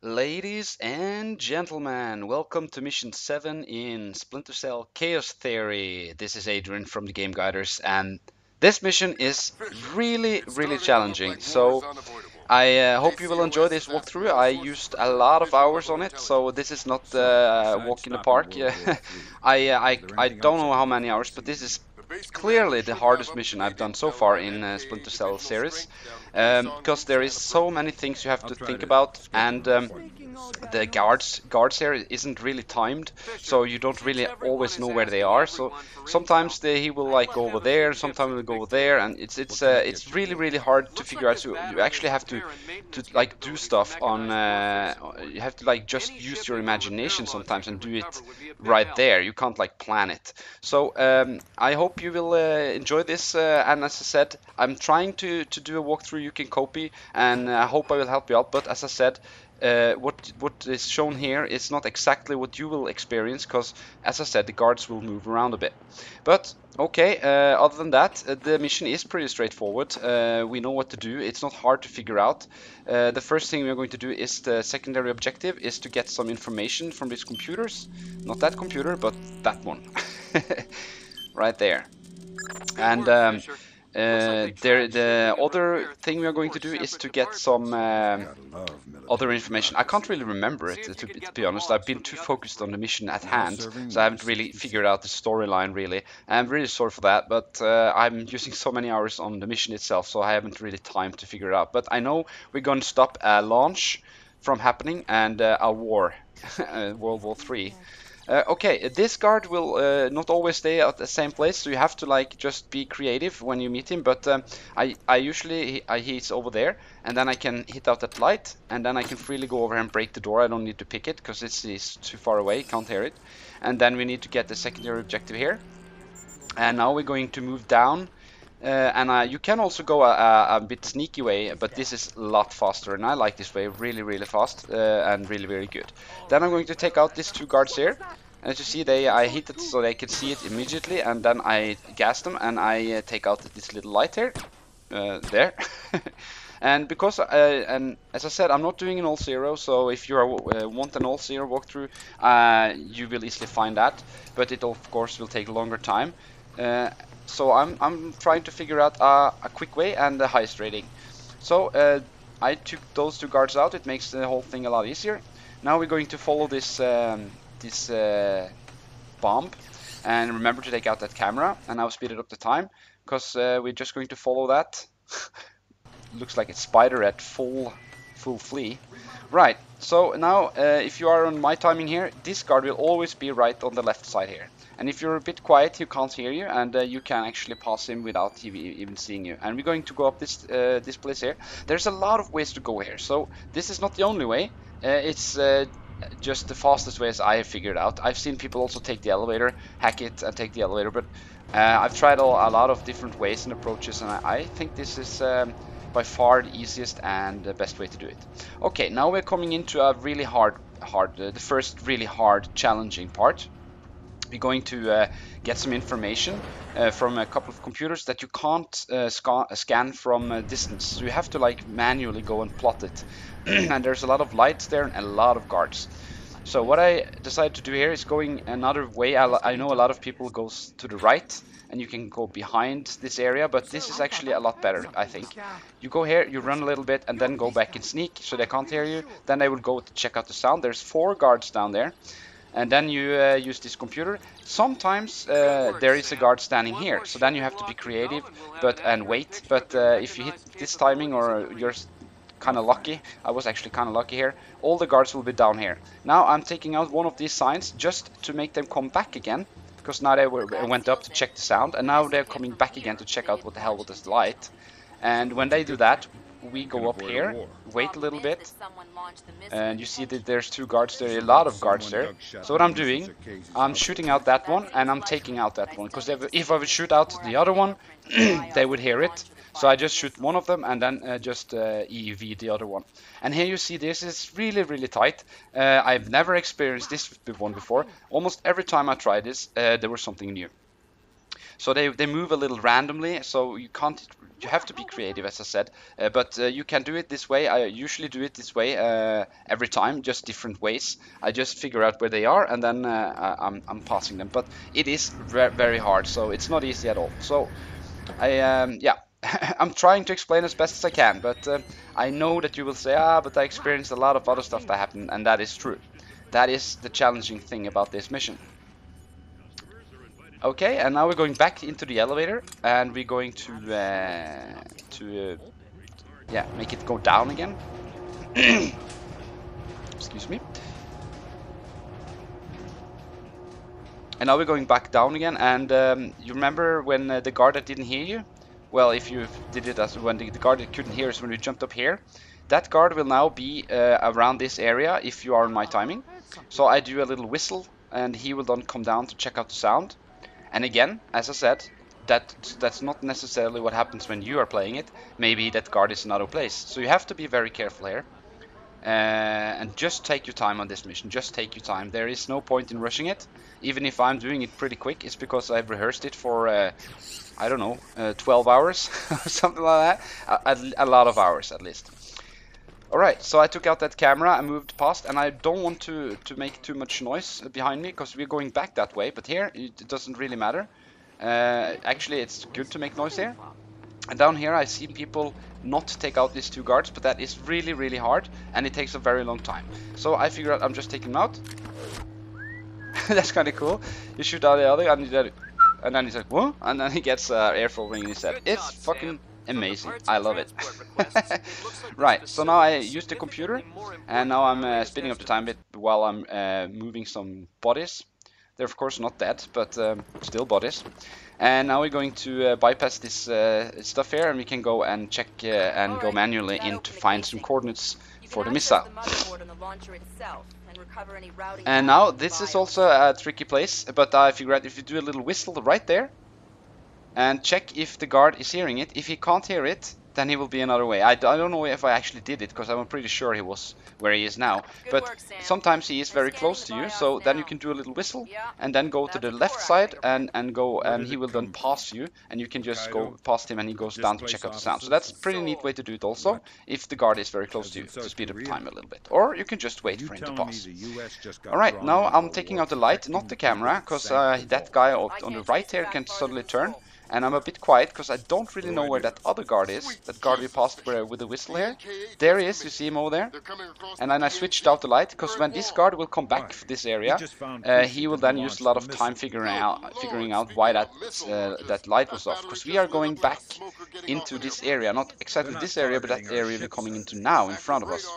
Ladies and gentlemen, welcome to Mission 7 in Splinter Cell Chaos Theory. This is Adrian from the Game Guiders, and this mission is really challenging. So I hope you will enjoy this walkthrough. I used a lot of hours on it, so this is not a walk in the park. Yeah. I don't know how many hours, but this is clearly the hardest mission I've done so far in Splinter Cell series, because there is so many things you have to think about, and the guards here isn't really timed, so you don't really always know where they are. So sometimes he will like go over there, sometimes he will go over there, and it's really hard to figure out. So you actually have to like do stuff on. You have to like just use your imagination sometimes and do it right there. You can't like plan it. So I hope you will enjoy this. And as I said, I'm trying to do a walkthrough you can copy, and I hope I will help you out. But as I said, what is shown here is not exactly what you will experience, because as I said, the guards will move around a bit. But okay, other than that, the mission is pretty straightforward. We know what to do. It's not hard to figure out. The first thing we're going to do is the secondary objective is to get some information from these computers. Not that computer, but that one. Right there. And the other thing we are going to do is to get some other information. I can't really remember it, to be honest. I've been too focused on the mission at hand, so I haven't really figured out the storyline really. I'm really sorry for that, but I'm using so many hours on the mission itself, so I haven't really time to figure it out. But I know we're going to stop a launch from happening and a war, World War III. Okay, this guard will not always stay at the same place, so you have to like just be creative when you meet him. But I usually he's over there, and then I can hit out that light, and then I can freely go over and break the door. I don't need to pick it because it's too far away, can't hear it. And then we need to get the secondary objective here. And now we're going to move down. And you can also go a bit sneaky way, but this is a lot faster, and I like this way really fast and really very good. Then I'm going to take out these two guards here. As you see, I hit it so they can see it immediately, and then I gas them, and I take out this little light here, there. And because, and as I said, I'm not doing an all zero, so if you want an all zero walkthrough, you will easily find that, but it of course will take longer time. So I'm trying to figure out a quick way and the highest rating. So I took those two guards out. It makes the whole thing a lot easier. Now we're going to follow this bomb, and remember to take out that camera. And I'll speed it up the time because we're just going to follow that. Looks like it's Spider at full flee. Right. So now if you are on my timing here, this guard will always be right on the left side here. And if you're a bit quiet, he can't hear you, and you can actually pass him without even seeing you. And we're going to go up this place here. There's a lot of ways to go here, so this is not the only way. It's just the fastest way as I have figured out. I've seen people also take the elevator, hack it, and take the elevator, but I've tried a lot of different ways and approaches, and I think this is by far the easiest and the best way to do it. Okay, now we're coming into a really the first really hard, challenging part. We're going to get some information from a couple of computers that you can't scan from a distance. So you have to like manually go and plot it. And there's a lot of lights there and a lot of guards. So what I decided to do here is going another way. I know a lot of people goes to the right, and you can go behind this area, but this is actually a lot better, I think. You go here, you run a little bit, and then go back and sneak, so they can't hear you. Then they will go to check out the sound. There's 4 guards down there. And then you use this computer. Sometimes there is a guard standing here, so then you have to be creative and wait. But if you hit this timing, or you're kind of lucky, I was actually kind of lucky here, all the guards will be down here. Now I'm taking out one of these signs just to make them come back again, because now they went up to check the sound, and now they're coming back again to check out what the hell was this light. And when they do that, we go up here, wait a little bit, and you see that there's 2 guards there, a lot of guards there. So what I'm doing, I'm shooting out that one, and I'm taking out that one, because if I would shoot out the other one, they would hear it. So I just shoot one of them, and then just EEV the other one. And here you see this is really tight. I've never experienced this one before. Almost every time I tried this, there was something new. So they move a little randomly, so you have to be creative, as I said, but you can do it this way. I usually do it this way every time, just different ways. I just figure out where they are, and then I'm passing them. But it is very hard, so it's not easy at all. So yeah, I'm trying to explain as best as I can, but I know that you will say, but I experienced a lot of other stuff that happened, and that is true. That is the challenging thing about this mission. Okay, and now we're going back into the elevator, and we're going to yeah, make it go down again. Excuse me. And now we're going back down again, and you remember when the guard that didn't hear you? Well, if you did it as when the guard that couldn't hear us when we jumped up here, that guard will now be around this area if you are on my timing. So I do a little whistle, and he will then come down to check out the sound. And again, as I said, that's not necessarily what happens when you are playing it. Maybe that guard is in another place. So you have to be very careful here. And just take your time on this mission. Just take your time. There is no point in rushing it. Even if I'm doing it pretty quick, it's because I've rehearsed it for, I don't know, 12 hours or something like that. A lot of hours at least. Alright, so I took out that camera, I moved past, and I don't want to make too much noise behind me, because we're going back that way, but here it doesn't really matter. Actually, it's good to make noise here. And down here I see people not take out these two guards, but that is really hard, and it takes a very long time. So I figure out I'm just taking them out. That's kind of cool. You shoot out the other, and then he's like, what? And then he gets airful ring in his head. It's fucking amazing. I love it. Right, so now I use the computer, and now I'm speeding up the time a bit while I'm moving some bodies. They're of course not dead, but still bodies. And now we're going to bypass this stuff here, and we can go and check and go manually in to find some coordinates for the missile. And now this is also a tricky place, but I figured out if you do a little whistle right there and check if the guard is hearing it. If he can't hear it, then he will be another way. I don't know if I actually did it, because I'm pretty sure he was where he is now. But sometimes he is very close to you, so then you can do a little whistle and then go to the left side and go, and he will then pass you, and you can just go past him and he goes down to check out the sound. So that's a pretty neat way to do it also, if the guard is very close to you, to speed up time a little bit. Or you can just wait for him to pass. Alright, now I'm taking out the light, not the camera, because that guy on the right here can suddenly turn. And I'm a bit quiet because I don't really know where that other guard is. That guard we passed with the whistle here. There he is, you see him over there. And then I switched out the light, because when this guard will come back for this area, he will then use a lot of time figuring out why that light was off. Because we are going back into this area, not exactly this area, but that area we're coming into now in front of us.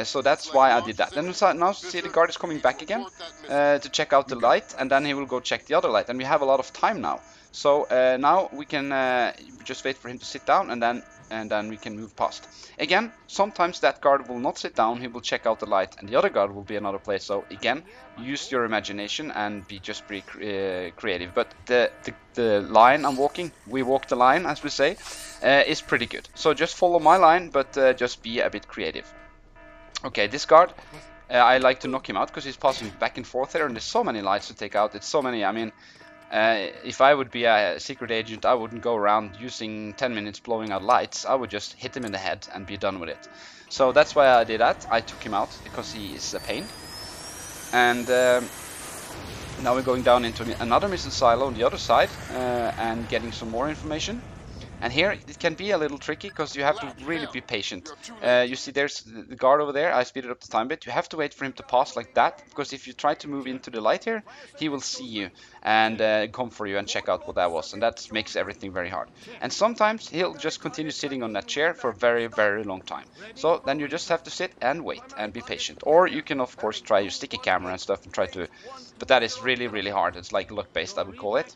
So that's why I did that. Then now see the guard is coming back again to check out the light, and then he will go check the other light. And we have a lot of time now. So now we can just wait for him to sit down, and then we can move past. Again, sometimes that guard will not sit down, he will check out the light, and the other guard will be another place. So again, use your imagination and be creative. But the line I'm walking, we walk the line as we say, is pretty good. So just follow my line, but just be a bit creative. Okay, this guard, I like to knock him out because he's passing back and forth there, and there's so many lights to take out. It's so many, I mean, if I would be a secret agent, I wouldn't go around using 10 minutes blowing out lights. I would just hit him in the head and be done with it. So that's why I did that. I took him out because he is a pain. And now we're going down into another missile silo on the other side and getting some more information. And here it can be a little tricky because you have to really be patient. You see there's the guard over there. I speeded up the time a bit. You have to wait for him to pass like that, because if you try to move into the light here, he will see you and come for you and check out what that was, and that makes everything very hard. And sometimes he'll just continue sitting on that chair for a very long time. So then you just have to sit and wait and be patient. Or you can of course try your sticky camera and stuff and try to, but that is really hard. It's like luck based, I would call it.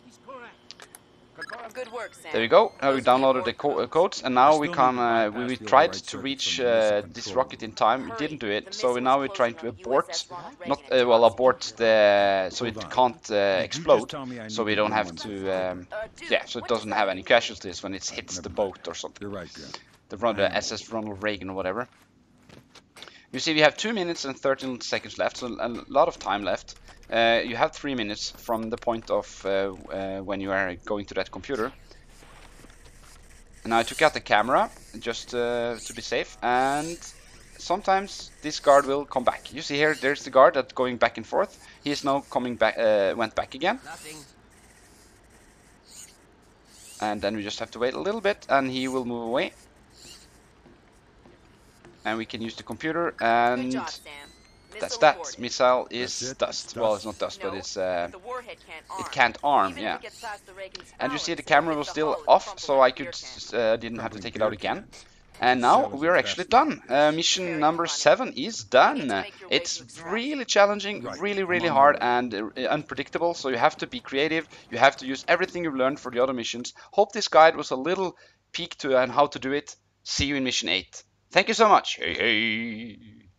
Good work, Sam. There we go. Now we downloaded the codes, and now we can. We tried to reach this rocket in time. We didn't do it, so now we're trying to abort, not abort the, so it can't explode, so we don't have to. Yeah, so it doesn't have any casualties when it hits the boat or something. The SS Ronald Reagan or whatever. You see, we have 2 minutes and 13 seconds left, so a lot of time left. You have 3 minutes from the point of when you are going to that computer. And I took out the camera just to be safe, and sometimes this guard will come back. You see here, there's the guard that's going back and forth. He is now coming back, went back again. Nothing. And then we just have to wait a little bit, and he will move away. And we can use the computer, Good and job, Sam. that's Missile that. aborted. Missile That's is it? dust. It's Well, dust. it's not dust, but No, it's but the warhead can't arm. it can't arm. Even Yeah. if it gets past the Reagan's And you see the balance, camera it'll was hit the still hull and off, crumple so like I a beer could can. didn't have to Crumbling take it out beer again. can. And now Cells we're are actually fast. done. Mission Very number funny. 7 is You done. need to make your way It's through the really challenging, Right. really, I'm really on my hard way. and unpredictable. So you have to be creative. You have to use everything you've learned for the other missions. Hope this guide was a little peek to how to do it. See you in mission 8. Thank you so much. Hey, hey.